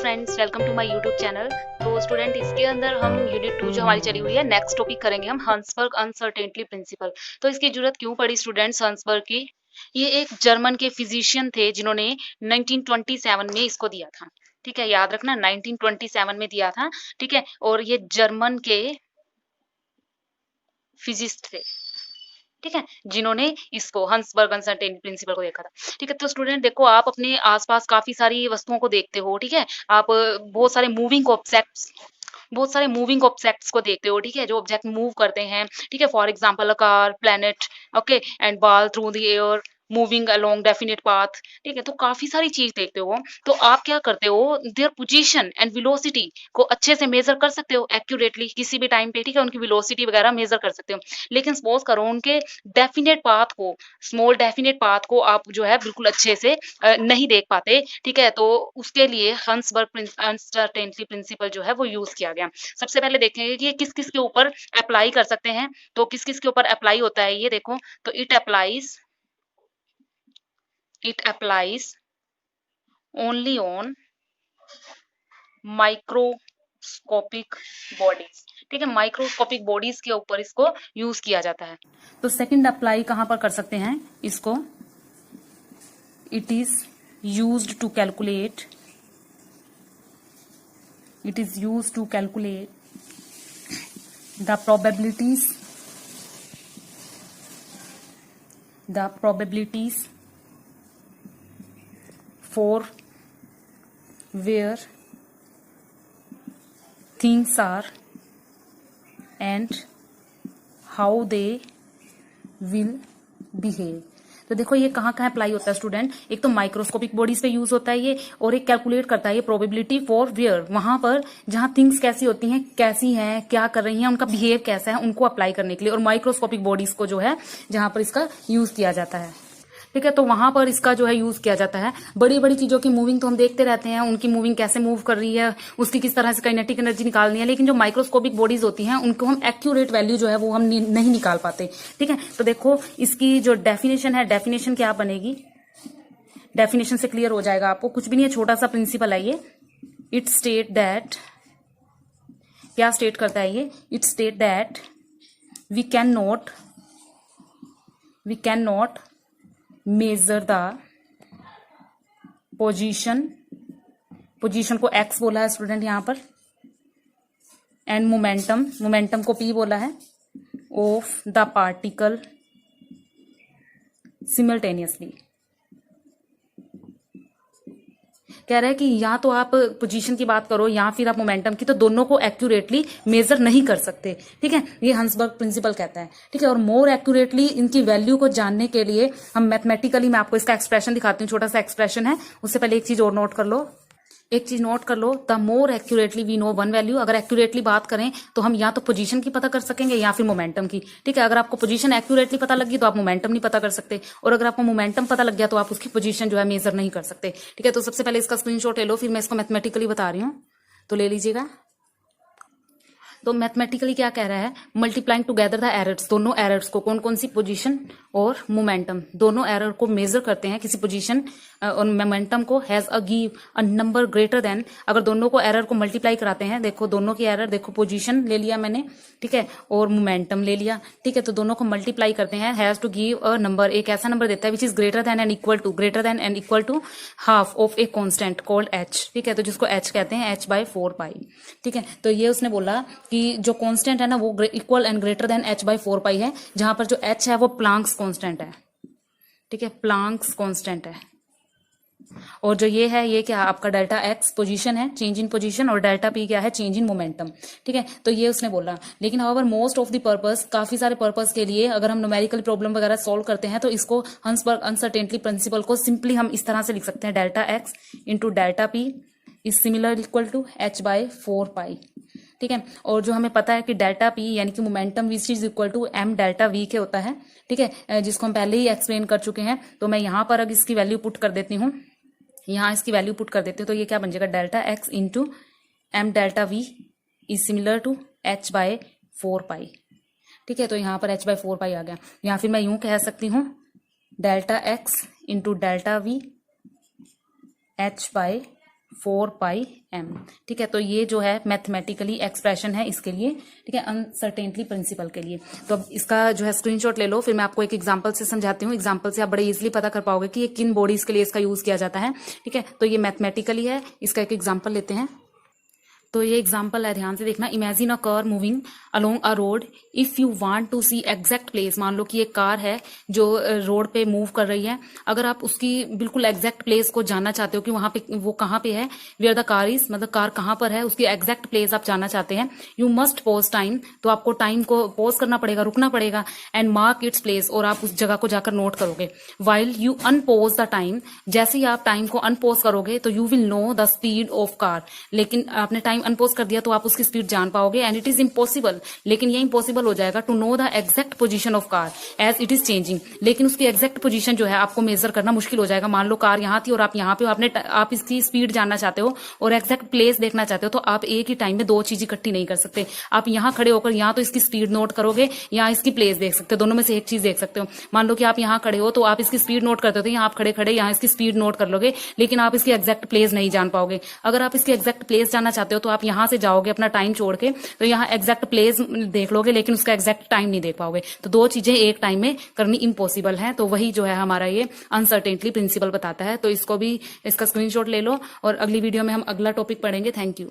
Friends, welcome to my YouTube channel. तो student, इसके अंदर हम यूनिट 2 जो हमारी चली हुई है, नेक्स्ट टॉपिक करेंगे हम हंसबर्ग अनसर्टेनिटी प्रिंसिपल। तो इसकी जरूरत क्यों पड़ी स्टूडेंट्स हंसबर्ग की? ये एक जर्मन के फिजिशियन थे जिन्होंने 1927 में इसको दिया था। ठीक है, याद रखना 1927 में दिया था। ठीक है, और ये जर्मन के फिजिस्ट थे। ठीक है, जिन्होंने इसको हंसबर्ग अनसर्टेनिटी प्रिंसिपल को देखा था। ठीक है, तो स्टूडेंट देखो, आप अपने आसपास काफी सारी वस्तुओं को देखते हो। ठीक है, आप बहुत सारे मूविंग ऑब्जेक्ट्स को देखते हो। ठीक है, जो ऑब्जेक्ट मूव करते हैं। ठीक है, for example a car, planet, okay, and ball through the air, moving along definite path. ठीक है, तो काफी सारी चीज देखते हो। तो आप क्या करते हो, देयर पोजीशन एंड वेलोसिटी को अच्छे से मेजर कर सकते हो एक्यूरेटली किसी भी टाइम पे। ठीक है, उनकी वेलोसिटी वगैरह मेजर कर सकते हो। लेकिन सपोज करो उनके डेफिनेट पाथ को, स्मॉल डेफिनेट पाथ को आप जो है बिल्कुल अच्छे से नहीं देख पाते। ठीक है, तो उसके लिए हंसबर्ग अनसर्टेनिटी प्रिंसिपल जो है वो यूज किया गया। सबसे पहले देखेंगे कि ये किस किस के ऊपर अप्लाई कर सकते हैं। तो किस किस के ऊपर अप्लाई होता है ये देखो। तो it applies only on microscopic bodies. ठीक है, माइक्रोस्कोपिक बॉडीज के ऊपर इसको यूज किया जाता है। तो सेकंड अप्लाई कहां पर कर सकते हैं इसको? It is used to calculate the probabilities for where things are and how they will behave। तो देखो ये कहाँ कहाँ अप्लाई होता है स्टूडेंट। एक तो माइक्रोस्कोपिक बॉडीज पे यूज होता है ये, और एक कैलकुलेट करता है ये प्रोबेबिलिटी फॉर वेयर, वहां पर जहां थिंग्स कैसी होती हैं, कैसी हैं, क्या कर रही हैं, उनका बिहेव कैसा है, उनको अप्लाई करने के लिए। और माइक्रोस्कोपिक बॉडीज को जो है जहां पर इसका यूज किया जाता है। ठीक है, तो वहां पर इसका जो है यूज किया जाता है। बड़ी बड़ी चीजों की मूविंग तो हम देखते रहते हैं, उनकी मूविंग कैसे मूव कर रही है, उसकी किस तरह से काइनेटिक एनर्जी निकालनी है। लेकिन जो माइक्रोस्कोपिक बॉडीज होती हैं उनको हम एक्यूरेट वैल्यू जो है वो हम नहीं निकाल पाते। ठीक है, तो देखो इसकी जो डेफिनेशन है, डेफिनेशन क्या बनेगी? डेफिनेशन से क्लियर हो जाएगा आपको, कुछ भी नहीं है, छोटा सा प्रिंसिपल है ये। इट स्टेट दैट, क्या स्टेट करता है ये? It state that we can not measure the position को एक्स बोला है स्टूडेंट यहां पर, एंड मोमेंटम को पी बोला है, ऑफ द पार्टिकल सिमल्टेनियसली। कह रहा है कि या तो आप पोजीशन की बात करो या फिर आप मोमेंटम की, तो दोनों को एक्यूरेटली मेजर नहीं कर सकते। ठीक है, ये हंसबर्ग प्रिंसिपल कहता है। ठीक है, और मोर एक्यूरेटली इनकी वैल्यू को जानने के लिए हम मैथमेटिकली, मैं आपको इसका एक्सप्रेशन दिखाती हूँ, छोटा सा एक्सप्रेशन है। उससे पहले एक चीज नोट कर लो, the more accurately we know one value. अगर एक्यूरेटली बात करें तो हम या तो पोजीशन की पता कर सकेंगे या फिर मोमेंटम की। ठीक है, अगर आपको पोजीशन एक्यूरेटली पता लगी तो आप मोमेंटम नहीं पता कर सकते, और अगर आपको मोमेंटम पता लग गया तो आप उसकी पोजीशन जो है मेजर नहीं कर सकते। ठीक है, तो सबसे पहले इसका स्क्रीनशॉट ले लो, फिर मैं इसको मैथमेटिकली बता रही हूँ, तो ले लीजिएगा। तो मैथमेटिकली क्या कह रहा है? मल्टीप्लाइंग टुगेदर द एरर्स, दोनों एरर्स को, कौन कौन सी? पोजीशन और मोमेंटम, दोनों एरर को मेजर करते हैं किसी पोजीशन और मोमेंटम को, has a give a number greater than. अगर दोनों को एरर को मल्टीप्लाई कराते हैं, देखो दोनों की एरर, देखो पोजीशन ले लिया मैंने, ठीक है, और मोमेंटम ले लिया। ठीक है, तो दोनों को मल्टीप्लाई करते हैं, has to give a number, एक ऐसा नंबर देता है which is greater then and equal to half of a constant called H. ठीक है, तो जिसको एच कहते हैं, h/4π। ठीक है, तो ये उसने बोला कि जो कांस्टेंट है ना वो equal and greater than h/4π है, जहां पर जो h है वो प्लांक्स कांस्टेंट है। ठीक है, प्लांक्स कांस्टेंट है। और जो ये है, ये क्या है आपका? डेल्टा एक्स पोजीशन है, चेंज इन पोजीशन, और डेल्टा पी क्या है? Change in momentum. ठीक है, तो ये उसने बोला। लेकिन however most of the purpose, काफी सारे पर्पस के लिए अगर हम न्यूमेरिकल प्रॉब्लम वगैरह सॉल्व करते हैं तो इसको हंसबर्ग अनसर्टेनिटी प्रिंसिपल को सिंपली हम इस तरह से लिख सकते हैं, delta X into delta P is similar equal to h/4π। ठीक है, और जो हमें पता है कि डेल्टा पी यानी कि momentum which is equal to m delta v के होता है। ठीक है, जिसको हम पहले ही एक्सप्लेन कर चुके हैं। तो मैं यहां पर अगर इसकी वैल्यू पुट कर देती हूँ, तो ये क्या बन जाएगा? Delta X into m delta v is similar to h/4π। ठीक है, तो यहाँ पर h/4π आ गया। या फिर मैं यूं कह सकती हूँ, delta X into delta v h/4 4 पाई m। ठीक है, तो ये जो है मैथमेटिकली एक्सप्रेशन है इसके लिए, ठीक है, अनसर्टेनिटी प्रिंसिपल के लिए। तो अब इसका जो है स्क्रीनशॉट ले लो, फिर मैं आपको एक एग्जांपल से समझाती हूँ। एग्जांपल से आप बड़े इजीली पता कर पाओगे कि ये किन बॉडीज के लिए इसका यूज किया जाता है। ठीक है, तो ये मैथमेटिकली है, इसका एक एग्जाम्पल लेते हैं। तो ये एग्जाम्पल है, ध्यान से देखना। Imagine a car moving along a road, if you want to see exact place. मान लो कि एक कार है जो रोड पे मूव कर रही है, अगर आप उसकी बिल्कुल एग्जैक्ट प्लेस को जानना चाहते हो कि वहां पे वो कहाँ पे है, वेयर द कार इज, मतलब कार कहाँ पर है, उसकी एग्जैक्ट प्लेस आप जानना चाहते हैं, यू मस्ट पॉज टाइम। तो आपको टाइम को पॉज करना पड़ेगा, रुकना पड़ेगा, एंड मार्क इट्स प्लेस, और आप उस जगह को जाकर नोट करोगे। While you unopposed the time, जैसे ही आप टाइम को अनपोज करोगे तो you will know the speed of car. लेकिन आपने टाइम अनपोज कर दिया तो आप उसकी स्पीड जान पाओगे, एंड इट इज इम्पॉसिबल, लेकिन ये इम्पॉसिबल हो जाएगा to know the exact position of car as it is changing. लेकिन उसकी एग्जैक्ट पोजीशन जो है आपको मेजर करना मुश्किल हो जाएगा। मान लो कार यहाँ थी और आप यहाँ पे हो, आप इसकी स्पीड जानना चाहते हो और एग्जैक्ट प्लेस देखना चाहते हो, तो आप एक ही टाइम में दो चीज इकट्ठी नहीं कर सकते। आप यहाँ खड़े होकर यहाँ तो इसकी स्पीड नोट करोगे, यहाँ इसकी प्लेस देख सकते हो, दोनों में से एक चीज देख सकते हो। मान लो कि आप यहाँ खड़े हो तो आप इसकी स्पीड नोट करते हो, तो यहाँ आप खड़े खड़े यहाँ इसकी स्पीड नोट कर लोगे, लेकिन आप इसकी एग्जैक्ट प्लेस नहीं जान पाओगे। अगर आप इसकी एग्जैक्ट प्लेस जानना चाहते हो तो आप यहाँ से जाओगे अपना टाइम छोड़ के, तो यहाँ एग्जैक्ट प्लेस देख लोगे, लेकिन उसका एग्जैक्ट टाइम नहीं देख पाओगे। तो दो चीजें एक टाइम में करनी इम्पॉसिबल है। तो वही जो है हमारा ये अनसर्टेनिटी प्रिंसिपल बताता है। तो इसको भी, इसका स्क्रीनशॉट ले लो, और अगली वीडियो में हम अगला टॉपिक पढ़ेंगे। Thank you.